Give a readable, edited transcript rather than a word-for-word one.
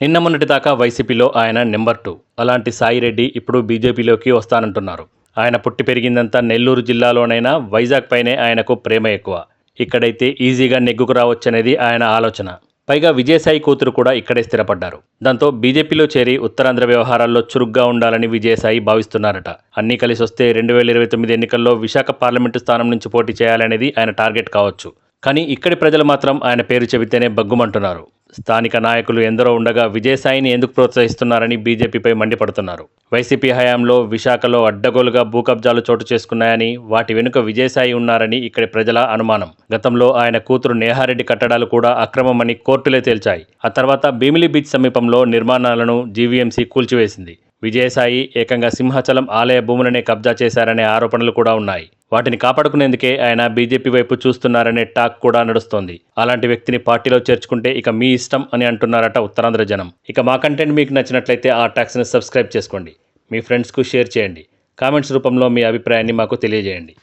నిన్న మొన్నటి దాకా వైసీపీలో ఆయన నెంబర్ 2. అలాంటి సాయి రెడ్డి ఇప్పుడు బీజేపీలోకి వస్తానంటున్నారు. ఆయన పుట్టి పెరిగిందంతా నెల్లూరు జిల్లాలోనైనా వైజాగ్ పైనే ఆయనకు ప్రేమ ఎక్కువ. ఇక్కడైతే ఈజీగా నెగ్గుకు రావచ్చనేది ఆయన ఆలోచన. పైగా విజయసాయి కూతురు కూడా ఇక్కడే స్థిరపడ్డారు. దాంతో బీజేపీలో చేరి ఉత్తరాంధ్ర వ్యవహారాల్లో చురుగ్గా ఉండాలని విజయసాయి భావిస్తున్నారట. అన్నీ కలిసొస్తే 2029 ఎన్నికల్లో విశాఖ పార్లమెంటు స్థానం నుంచి పోటీ చేయాలనేది ఆయన టార్గెట్ కావచ్చు. కానీ ఇక్కడి ప్రజలు మాత్రం ఆయన పేరు చెబితేనే బగ్గుమంటున్నారు. స్థానిక నాయకులు ఎందరో ఉండగా విజయసాయిని ఎందుకు ప్రోత్సహిస్తున్నారని బీజేపీపై మండిపడుతున్నారు. వైసీపీ హయాంలో విశాఖలో అడ్డగోలుగా భూకబ్జాలు చోటు చేసుకున్నాయని, వాటి వెనుక విజయసాయి ఉన్నారని ఇక్కడి ప్రజల అనుమానం. గతంలో ఆయన కూతురు నేహారెడ్డి కట్టడాలు కూడా అక్రమమని కోర్టులే తేల్చాయి. ఆ తర్వాత భీమిలి బీచ్ సమీపంలో నిర్మాణాలను జీవీఎంసీ కూల్చివేసింది. విజయసాయి ఏకంగా సింహాచలం ఆలయ భూములనే కబ్జా చేశారనే ఆరోపణలు కూడా ఉన్నాయి. వాటిని కాపాడుకునేందుకే ఆయన బీజేపీ వైపు చూస్తున్నారనే టాక్ కూడా నడుస్తోంది. అలాంటి వ్యక్తిని పార్టీలో చేర్చుకుంటే ఇక మీ ఇష్టం అని అంటున్నారట ఉత్తరాంధ్ర జనం. ఇక మా కంటెంట్ మీకు నచ్చినట్లయితే ఆ టాక్స్ని సబ్స్క్రైబ్ చేసుకోండి. మీ ఫ్రెండ్స్కు షేర్ చేయండి. కామెంట్స్ రూపంలో మీ అభిప్రాయాన్ని మాకు తెలియజేయండి.